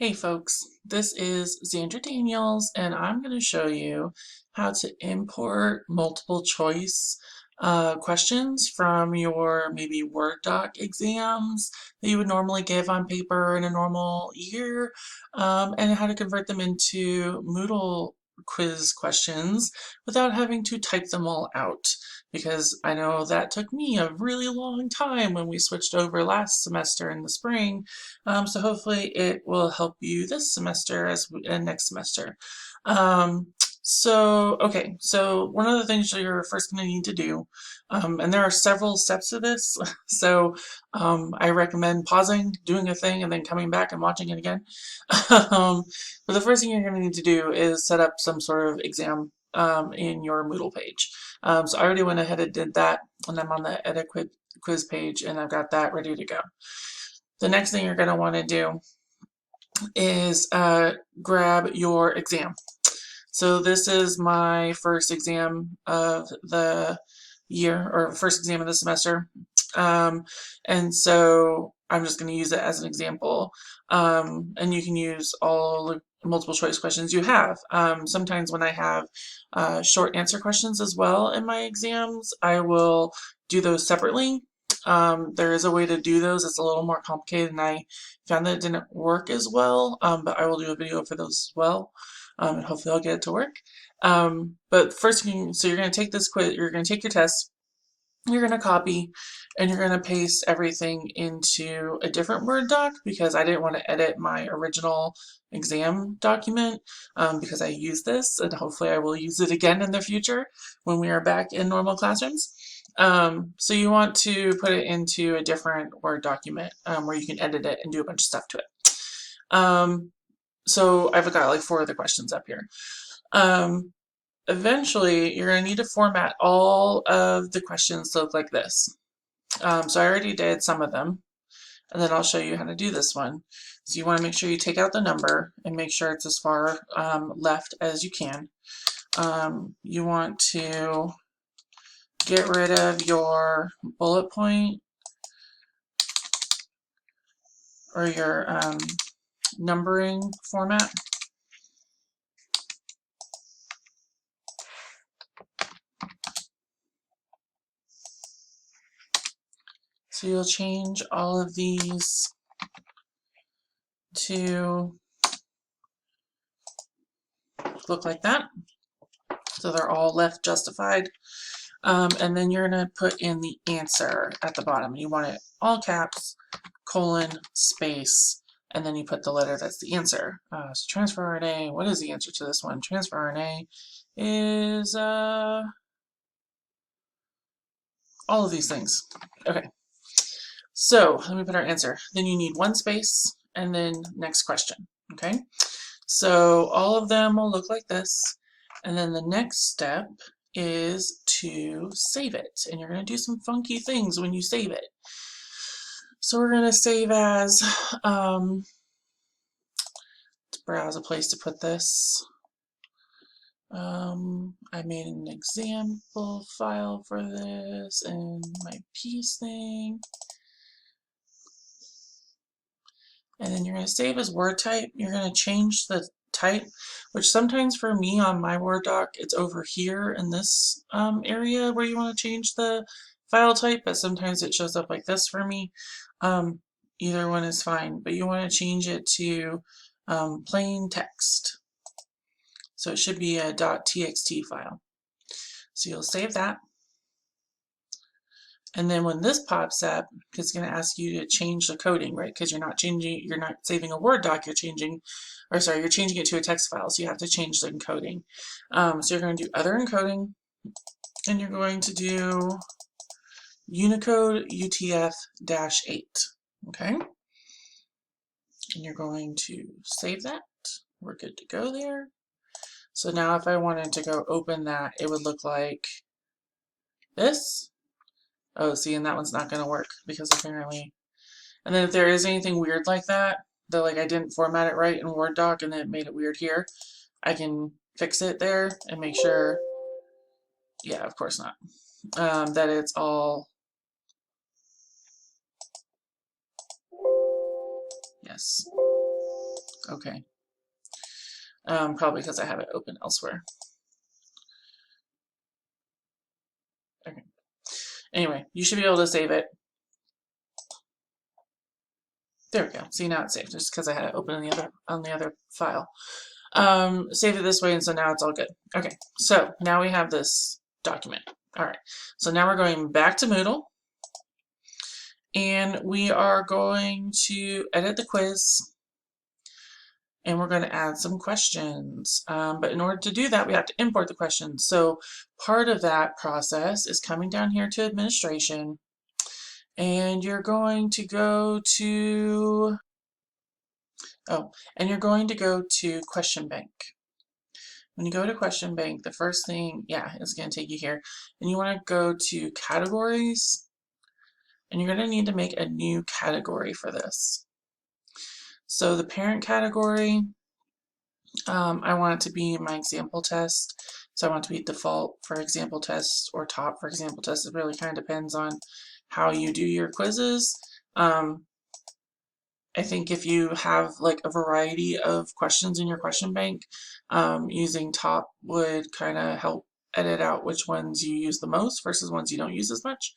Hey folks, this is Xandra Daniels, and I'm going to show you how to import multiple choice questions from your maybe Word doc exams that you would normally give on paper in a normal year, and how to convert them into Moodle quiz questions without having to type them all out. Because I know that took me a really long time when we switched over last semester in the spring, so hopefully it will help you this semester and next semester. So one of the things that you're first going to need to do, and there are several steps to this, so I recommend pausing, doing a thing, and then coming back and watching it again. But the first thing you're going to need to do is set up some sort of exam in your Moodle page. So I already went ahead and did that, and I'm on the edit quiz page, and I've got that ready to go. The next thing you're going to want to do is grab your exam. So this is my first exam of the year, or first exam of the semester. And so I'm just going to use it as an example. And you can use all the multiple choice questions you have. Sometimes when I have short answer questions as well in my exams, I will do those separately. There is a way to do those. It's a little more complicated, and I found that it didn't work as well, but I will do a video for those as well, and hopefully I'll get it to work. But first, so you're going to take this quiz, you're going to take your test, you're going to copy, and you're going to paste everything into a different Word doc because I didn't want to edit my original exam document because I use this, and hopefully I will use it again in the future when we are back in normal classrooms. So you want to put it into a different Word document where you can edit it and do a bunch of stuff to it. So I've got like 4 other questions up here. Eventually, you're going to need to format all of the questions to look like this. So I already did some of them, and then I'll show you how to do this one. So you want to make sure you take out the number and make sure it's as far left as you can. You want to get rid of your bullet point or your numbering format. So you'll change all of these to look like that. So they're all left justified. And then you're going to put in the answer at the bottom. You want it all caps, colon, space, and then you put the letter that's the answer. So transfer RNA, what is the answer to this one? Transfer RNA is all of these things. Okay, so let me put our answer. Then you need 1 space and then next question. Okay, so all of them will look like this. And then the next step is to save it. And you're going to do some funky things when you save it. So we're going to save as, let's browse a place to put this. I made an example file for this in my piece thing. And then you're going to save as Word type. You're going to change the type, which sometimes for me on my Word doc, it's over here in this area where you want to change the file type, but sometimes it shows up like this for me. Either one is fine, but you want to change it to plain text. So it should be a .txt file. So you'll save that. And then when this pops up, it's going to ask you to change the coding, right? Because you're not saving a Word doc, you're changing it to a text file, so you have to change the encoding. So you're going to do other encoding, and you're going to do Unicode UTF-8, okay? And you're going to save that. We're good to go there. So now if I wanted to go open that, it would look like this. Oh, see, and that one's not going to work because apparently, and then if there is anything weird like that like I didn't format it right in Word doc and then it made it weird here, I can fix it there and make sure, yeah, of course not, that it's all, yes, Okay. Probably because I have it open elsewhere. Okay. Anyway, you should be able to save it. There we go. See, now it's saved just because I had it open on the other file. Saved it this way, and so now it's all good. Okay, so now we have this document. All right, so now we're going back to Moodle, and we are going to edit the quiz, and we're going to add some questions. But in order to do that, we have to import the questions. So part of that process is coming down here to administration, and you're going to go to and you're going to go to question bank. When you go to question bank, the first thing, it's going to take you here, and you want to go to categories, and you're going to need to make a new category for this. So the parent category, I want it to be my example test. So I want it to be default for example test or top for example test. It really kind of depends on how you do your quizzes. I think if you have like a variety of questions in your question bank, using top would kind of help edit out which ones you use the most versus ones you don't use as much.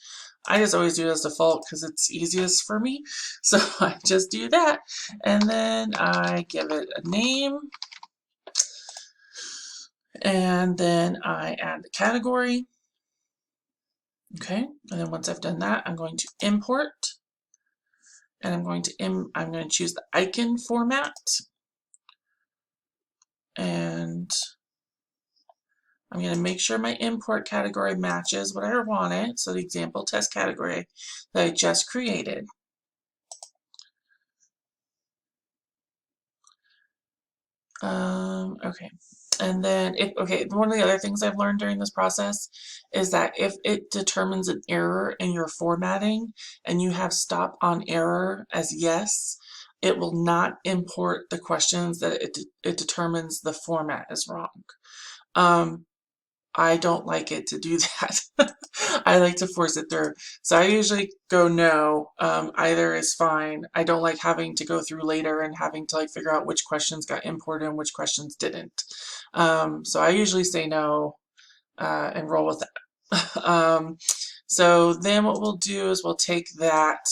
I just always do it as default because it's easiest for me. So I just do that, and then I give it a name, and then I add the category. Okay, and then once I've done that, I'm going to import. And I'm going to choose the icon format, and I'm going to make sure my import category matches what I wanted, so the example test category that I just created. Okay, and then one of the other things I've learned during this process is that if it determines an error in your formatting and you have stop on error as yes, it will not import the questions that it determines the format is wrong. I don't like it to do that. I like to force it through. So I usually go no, either is fine. I don't like having to go through later and having to like figure out which questions got imported and which questions didn't. So I usually say no and roll with that. So then what we'll do is we'll take that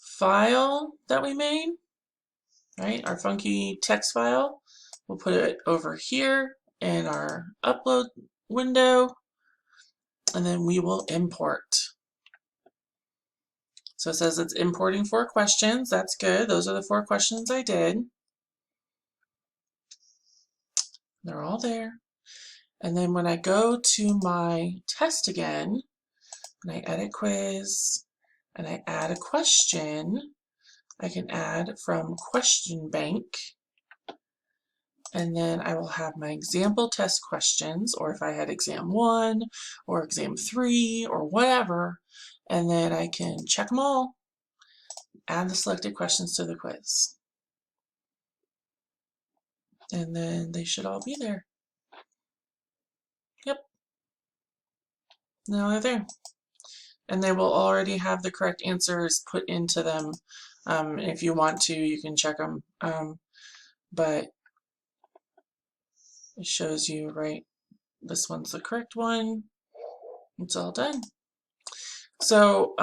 file that we made, right, our funky text file, we'll put it over here in our upload window, and then we will import. So it says it's importing 4 questions. That's good. Those are the 4 questions I did. They're all there. And then when I go to my test again, and I edit quiz, and I add a question, I can add from question bank. And then I will have my example test questions, or if I had exam 1 or exam 3 or whatever, and then I can check them all, add the selected questions to the quiz. And then they should all be there. Yep. Now they're there. And they will already have the correct answers put into them. If you want to, you can check them. But it shows you, right, this one's the correct one. It's all done. So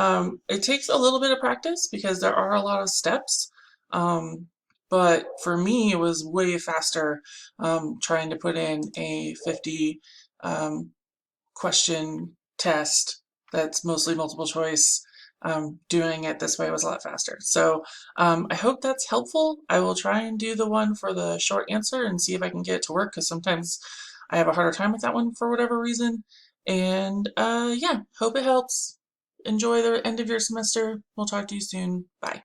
it takes a little bit of practice because there are a lot of steps. But for me, it was way faster trying to put in a 50 question test that's mostly multiple choice. Doing it this way was a lot faster. So I hope that's helpful. I will try and do the one for the short answer and see if I can get it to work, because sometimes I have a harder time with that one for whatever reason. And yeah, hope it helps. Enjoy the end of your semester. We'll talk to you soon. Bye.